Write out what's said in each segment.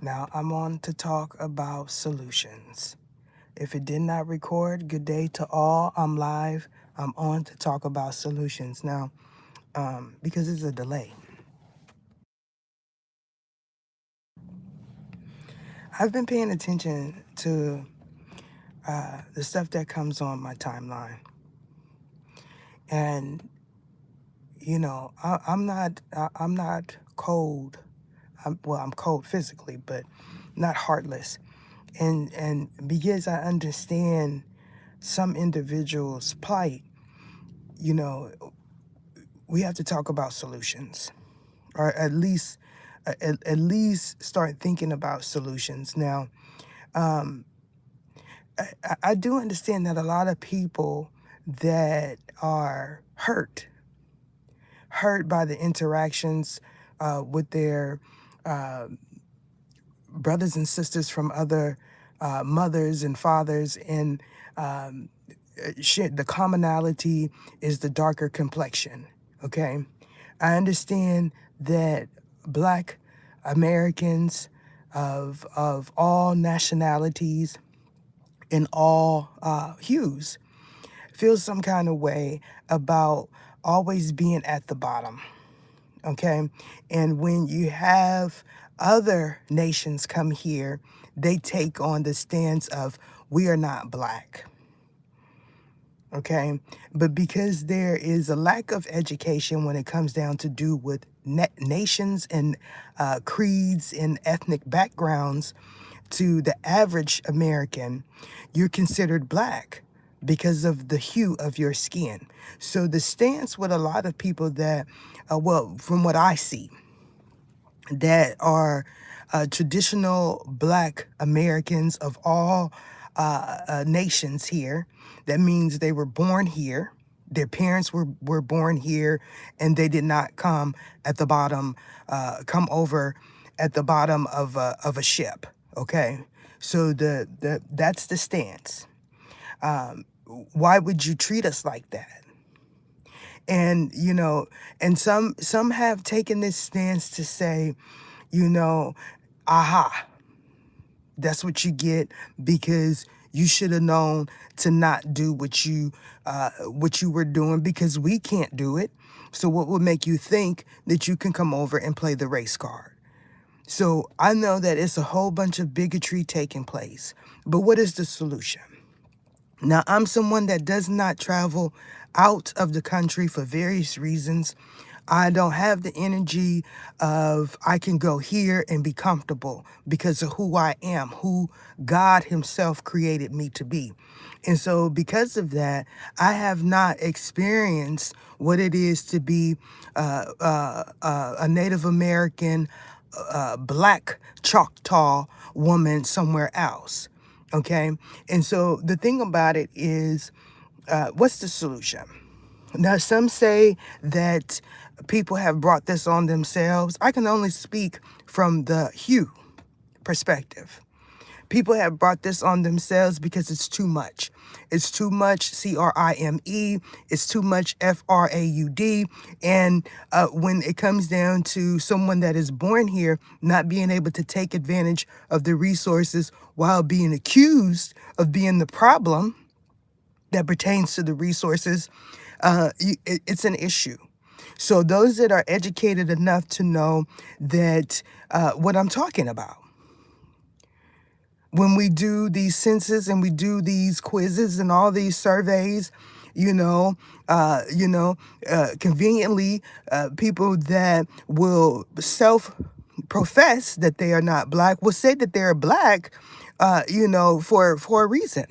Now I'm on to talk about solutions. If it did not record, good day to all. I'm live. I'm on to talk about solutions now, because it's a delay. I've been paying attention to the stuff that comes on my timeline, and I'm not cold. I'm cold physically, but not heartless. And because I understand some individuals' plight, you know, we have to talk about solutions, or at least start thinking about solutions. Now, um, I do understand that a lot of people that are hurt by the interactions with their uh, brothers and sisters from other mothers and fathers, and um, shit, the commonality is the darker complexion. Okay, I understand that Black Americans of all nationalities and all hues feel some kind of way about always being at the bottom. Okay, and when you have other nations come here, they take on the stance of we are not Black. Okay, but because there is a lack of education when it comes down to do with nations and creeds and ethnic backgrounds, to the average American, you're considered Black because of the hue of your skin. So the stance with a lot of people that, well, from what I see, that are traditional Black Americans of all nations here. That means they were born here. Their parents were born here, and they did not come over at the bottom of a ship. Okay, so that's the stance. Um, why would you treat us like that? And and some have taken this stance to say, you know, aha, that's what you get because you should have known to not do what you were doing because we can't do it. So what would make you think that you can come over and play the race card? So I know that it's a whole bunch of bigotry taking place, but what is the solution? Now, I'm someone that does not travel out of the country for various reasons. I don't have the energy of I can go here and be comfortable because of who I am, who God Himself created me to be. And so, because of that, I have not experienced what it is to be a Native American, Black Choctaw woman somewhere else. Okay. And so the thing about it is, what's the solution? Now, some say that people have brought this on themselves. I can only speak from the hue perspective. People have brought this on themselves because it's too much. It's too much CRIME. It's too much FRAUD. And when it comes down to someone that is born here not being able to take advantage of the resources while being accused of being the problem that pertains to the resources, it's an issue. So those that are educated enough to know that what I'm talking about, when we do these census and we do these quizzes and all these surveys, you know, conveniently, people that will self-profess that they are not Black will say that they're Black, for a reason.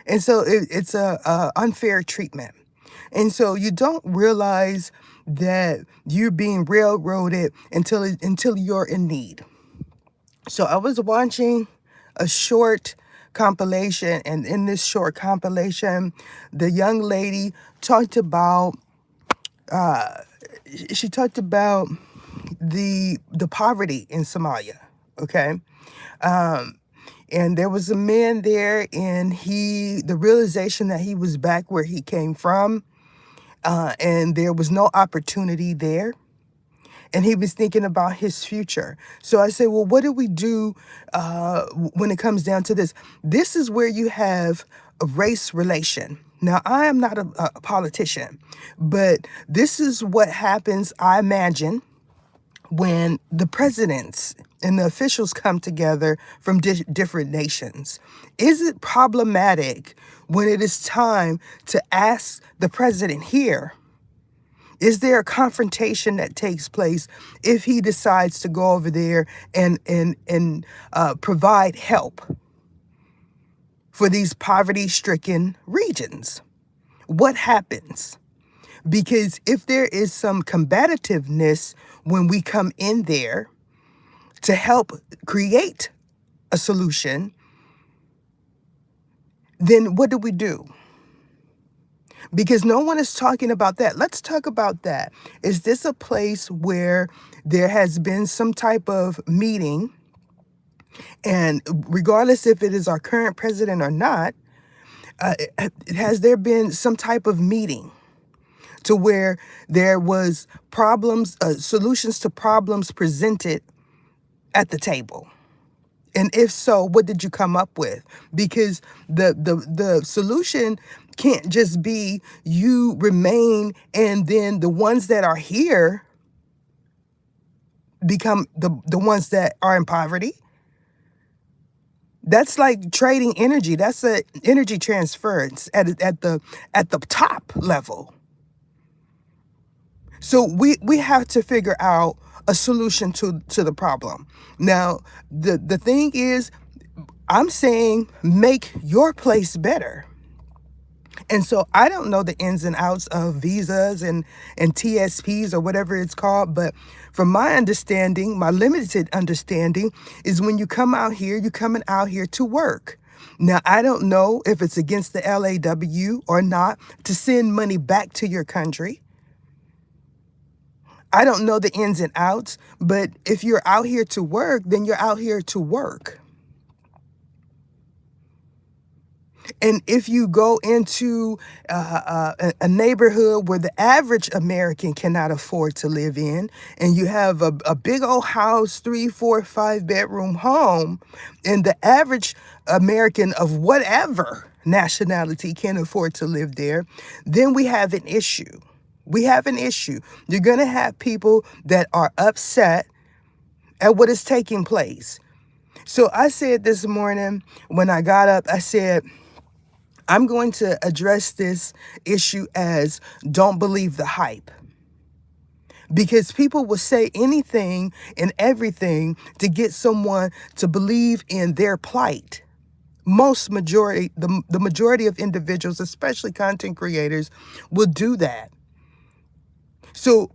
And so it's a unfair treatment. And so you don't realize that you're being railroaded until you're in need. So I was watching a short compilation, and in this short compilation, the young lady talked about she talked about the poverty in Somalia. Okay. And there was a man there, and the realization that he was back where he came from, and there was no opportunity there. and he was thinking about his future. So I said, well, what do we do when it comes down to this? This is where you have a race relation. Now, I am not a politician, but this is what happens, I imagine, when the presidents and the officials come together from different nations. Is it problematic when it is time to ask the president here? Is there a confrontation that takes place if he decides to go over there and provide help for these poverty-stricken regions? What happens? Because if there is some combativeness when we come in there to help create a solution, then what do? Because no one is talking about that. Let's talk about that. Is this a place where there has been some type of meeting, and regardless if it is our current president or not, has there been some type of meeting to where there was problems, solutions to problems presented at the table? And if so, what did you come up with? Because the solution can't just be you remain and then the ones that are here become the ones that are in poverty. That's like trading energy. That's a energy transference at the top level. So we have to figure out a solution to the problem. Now, the thing is, I'm saying make your place better. And so I don't know the ins and outs of visas and TSPs or whatever it's called, but from my understanding, my limited understanding, is when you come out here, you're coming out here to work. Now, I don't know if it's against the LAW or not to send money back to your country. I don't know the ins and outs, but if you're out here to work, then you're out here to work. And if you go into a neighborhood where the average American cannot afford to live in, and you have a big old house, 3, 4, 5 bedroom home, and the average American of whatever nationality can afford to live there, then we have an issue. We have an issue. You're going to have people that are upset at what is taking place. So I said this morning when I got up, I said, I'm going to address this issue as don't believe the hype. Because people will say anything and everything to get someone to believe in their plight. The majority of individuals, especially content creators, will do that. So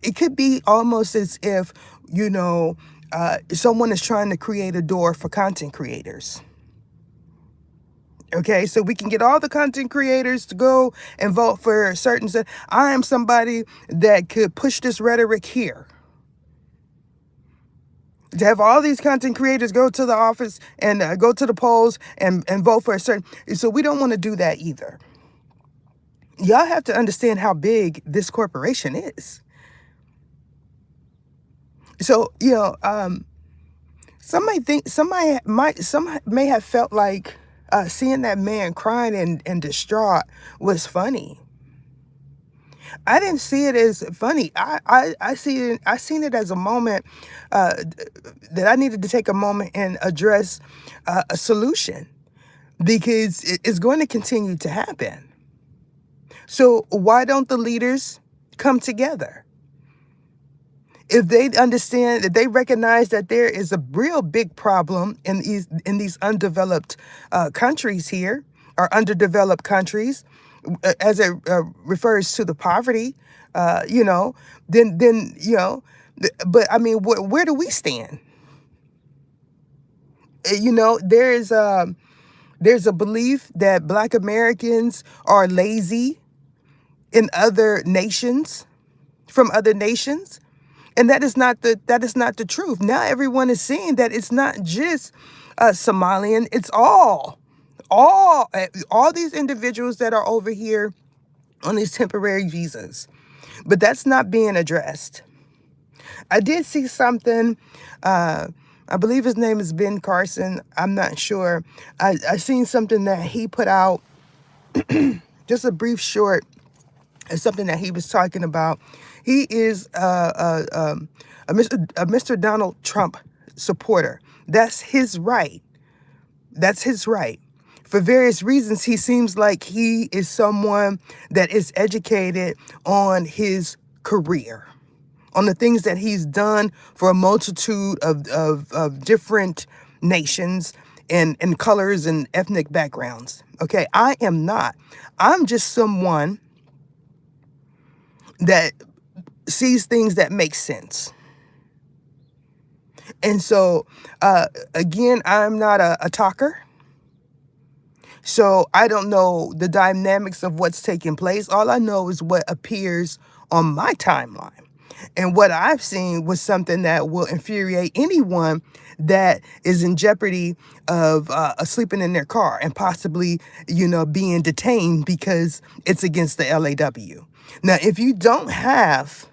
it could be almost as if, someone is trying to create a door for content creators. Okay, so we can get all the content creators to go and vote for a certain set. I am somebody that could push this rhetoric here. To have all these content creators go to the office and go to the polls and vote for a certain. So we don't want to do that either. Y'all have to understand how big this corporation is. So, some may have felt like seeing that man crying and distraught was funny. I didn't see it as funny. I seen it as a moment that I needed to take a moment and address a solution, because it's going to continue to happen. So why don't the leaders come together? If they understand, that they recognize that there is a real big problem in these undeveloped countries here, or underdeveloped countries, as it refers to the poverty, then but I mean, where do we stand? There's a belief that Black Americans are lazy in other nations, from other nations. And that is not the truth. Now everyone is seeing that it's not just Somalian, it's all these individuals that are over here on these temporary visas. But that's not being addressed. I did see something. Uh, I believe his name is Ben Carson. I'm not sure. I seen something that he put out, just a brief short. It's something that he was talking about. He is a Mr. Donald Trump supporter. That's his right. That's his right. For various reasons, he seems like he is someone that is educated on his career, on the things that he's done for a multitude of different nations and colors and ethnic backgrounds. Okay, I am not. I'm just someone that sees things that make sense. And so, again, I'm not a talker. So I don't know the dynamics of what's taking place. All I know is what appears on my timeline. And what I've seen was something that will infuriate anyone that is in jeopardy of sleeping in their car and possibly, being detained because it's against the LAW. Now, if you don't have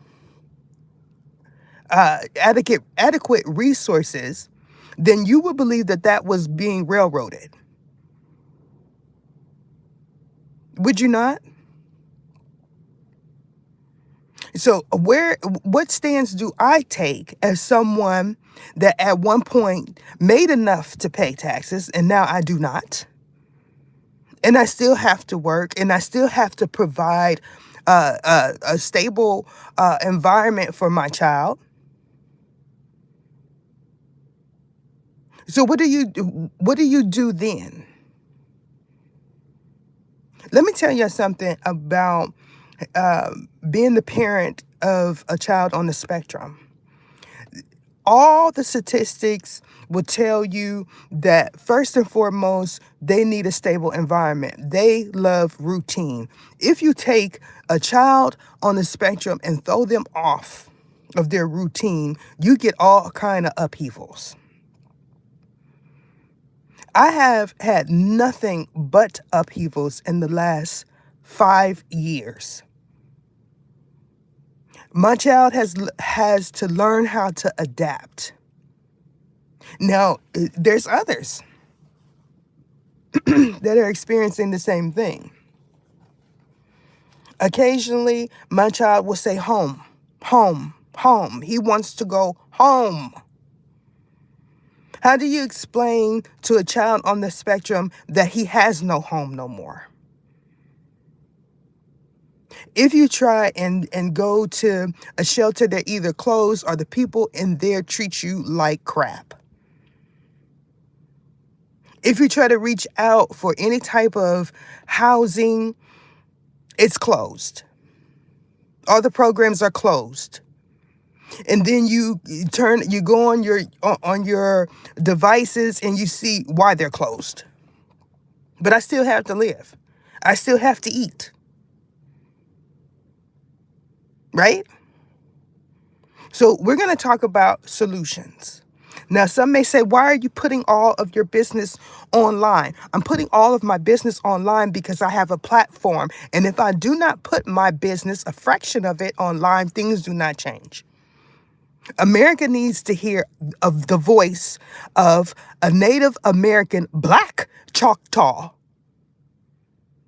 adequate resources, then you would believe that that was being railroaded. Would you not? So what stance do I take as someone that at one point made enough to pay taxes and now I do not? And I still have to work and I still have to provide a stable environment for my child. So what do you do then? Let me tell you something about being the parent of a child on the spectrum. All the statistics will tell you that first and foremost, they need a stable environment. They love routine. If you take a child on the spectrum and throw them off of their routine, you get all kind of upheavals. I have had nothing but upheavals in the last 5 years. My child has to learn how to adapt. Now, there's others that are experiencing the same thing. Occasionally, my child will say home, home, home. He wants to go home. How do you explain to a child on the spectrum that he has no home no more? If you try and go to a shelter that either closed or the people in there treat you like crap. If you try to reach out for any type of housing, it's closed. All the programs are closed. And then you go on your devices and you see why they're closed. But I still have to live. I still have to eat. Right? So we're going to talk about solutions. Now, some may say, why are you putting all of your business online? I'm putting all of my business online because I have a platform. And if I do not put my business, a fraction of it online, things do not change. America needs to hear of the voice of a Native American Black Choctaw,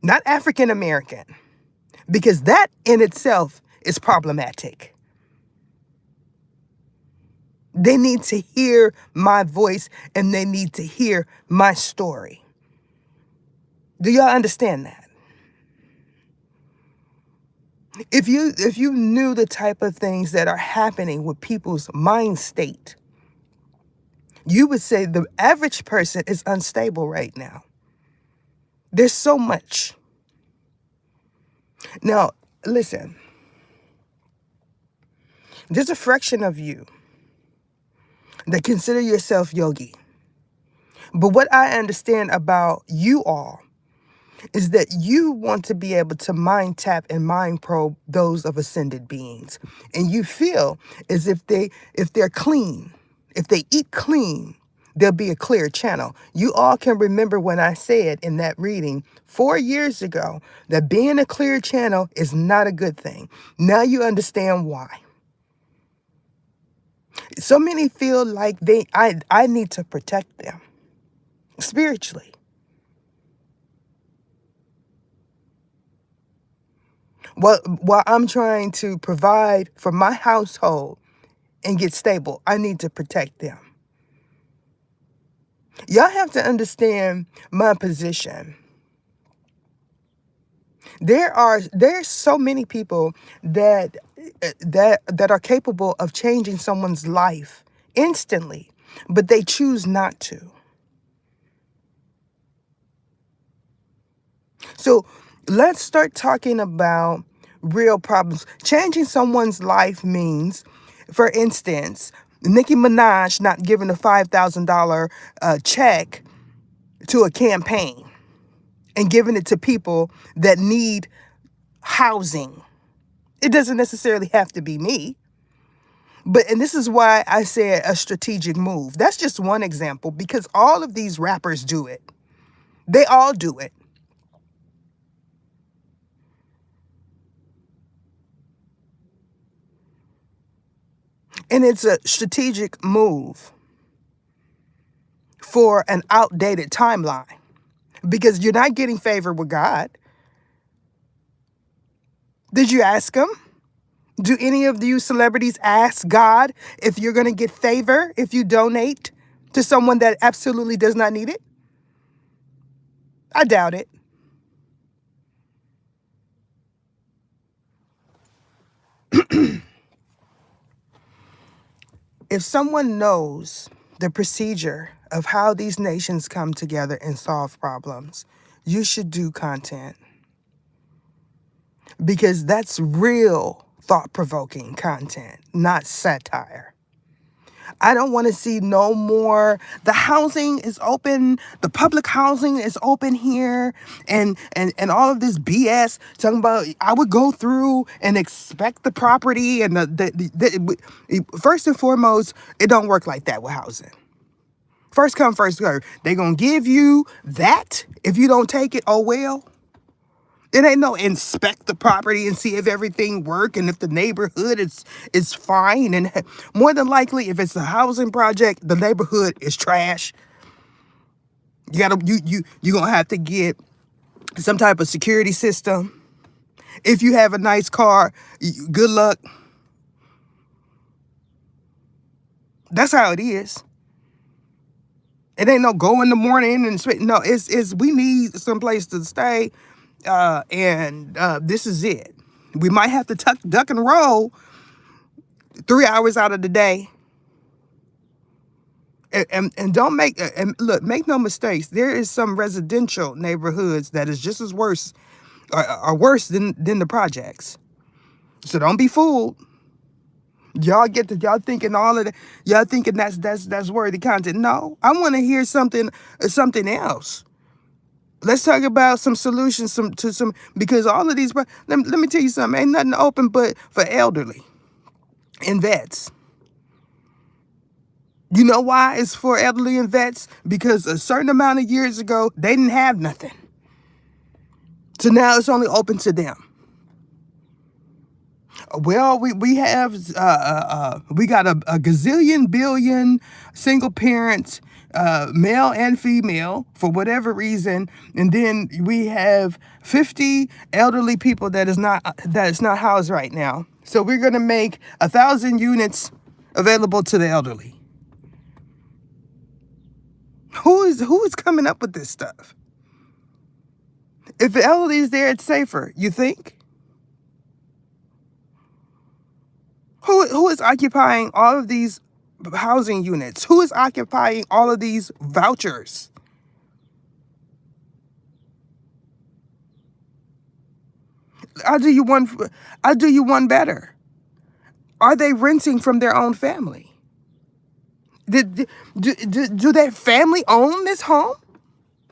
not African American, because that in itself is problematic. They need to hear my voice and they need to hear my story. Do y'all understand that? If you knew the type of things that are happening with people's mind state, you would say the average person is unstable right now. There's so much. Now, listen, there's a fraction of you that consider yourself yogi. But what I understand about you all is that you want to be able to mind tap and mind probe those of ascended beings. And you feel as if they're clean, if they eat clean, there'll be a clear channel. You all can remember when I said in that reading 4 years ago that being a clear channel is not a good thing. Now you understand why. So many feel like I need to protect them spiritually. While I'm trying to provide for my household and get stable, I need to protect them. Y'all have to understand my position. There's so many people that that are capable of changing someone's life instantly, but they choose not to. So let's start talking about real problems. Changing someone's life means, for instance, Nicki Minaj not giving a $5,000 check to a campaign and giving it to people that need housing. It doesn't necessarily have to be me. And this is why I said a strategic move. That's just one example because all of these rappers do it. They all do it. And it's a strategic move for an outdated timeline because you're not getting favor with God. Did you ask him? Do any of you celebrities ask God if you're going to get favor if you donate to someone that absolutely does not need it? I doubt it. If someone knows the procedure of how these nations come together and solve problems, you should do content because that's real thought-provoking content, not satire. I don't want to see no more. The housing is open. The public housing is open here, and all of this BS talking about. I would go through and expect the property and first and foremost, it don't work like that with housing. First come, first serve. They gonna give you that. If you don't take it, oh well. It ain't no inspect the property and see if everything work and if the neighborhood is fine. And more than likely, if it's a housing project, the neighborhood is trash. You gonna have to get some type of security system. If you have a nice car, good luck. That's how it is. It ain't no go in the morning and no. It's we need some place to stay, and this is it. We might have to duck and roll 3 hours out of the day. And don't make and look, make no mistakes. There is some residential neighborhoods that is just as worse or worse than the projects. So don't be fooled. Y'all thinking all of that. Y'all thinking that's worthy content. No, I want to hear something else. Let's talk about some solutions because all of these. Let me tell you something. Ain't nothing open but for elderly and vets. You know why it's for elderly and vets? Because a certain amount of years ago, they didn't have nothing. So now it's only open to them. Well, we have we got a gazillion billion single parents, male and female, for whatever reason, and then we have 50 elderly people that is not housed right now. So we're gonna make 1,000 units available to the elderly. Who is coming up with this stuff? If the elderly is there, it's safer. You think? Who is occupying all of these housing units? Who is occupying all of these vouchers? I'll do you one better. Are they renting from their own family? Do their family own this home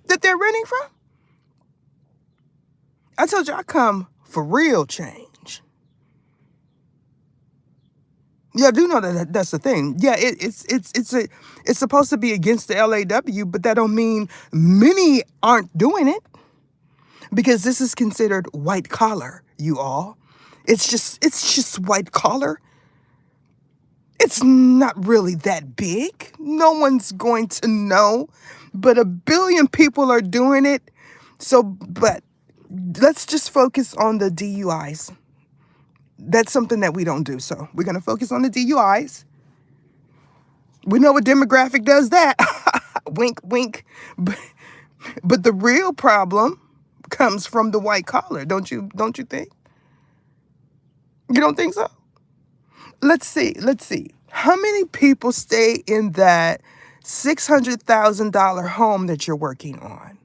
that they're renting from? I told you I come for real change. Yeah, I do know that's the thing. Yeah, it's supposed to be against the LAW, but that don't mean many aren't doing it because this is considered white collar, you all. It's just white collar. It's not really that big. No one's going to know, but 1 billion people are doing it. So, but let's just focus on the DUIs. That's something that we don't do. So we're going to focus on the DUIs. We know what demographic does that. Wink, wink. But the real problem comes from the white collar. Don't you think? You don't think so? Let's see. How many people stay in that $600,000 home that you're working on?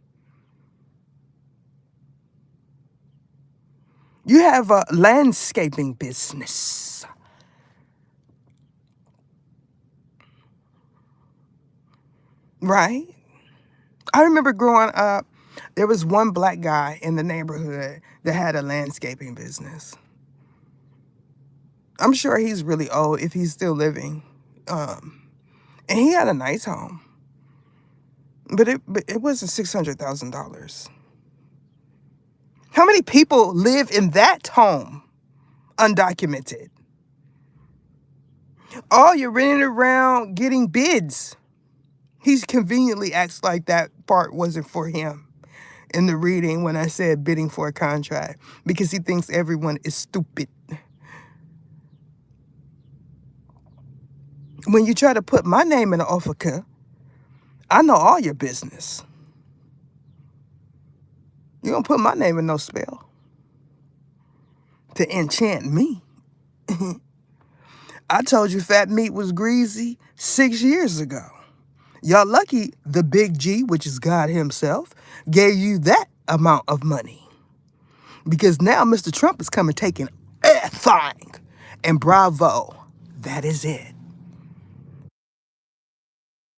You have a landscaping business, right? I remember growing up, there was one black guy in the neighborhood that had a landscaping business. I'm sure he's really old if he's still living. And he had a nice home, but it wasn't $600,000. How many people live in that home undocumented? Oh, you're renting around getting bids. He's conveniently acts like that part wasn't for him in the reading when I said bidding for a contract, because he thinks everyone is stupid. When you try to put my name in the offer, I know all your business. You don't put my name in no spell to enchant me. I told you fat meat was greasy 6 years ago. Y'all lucky the big G, which is God himself, gave you that amount of money. Because now Mr. Trump is coming taking everything. And bravo, that is it.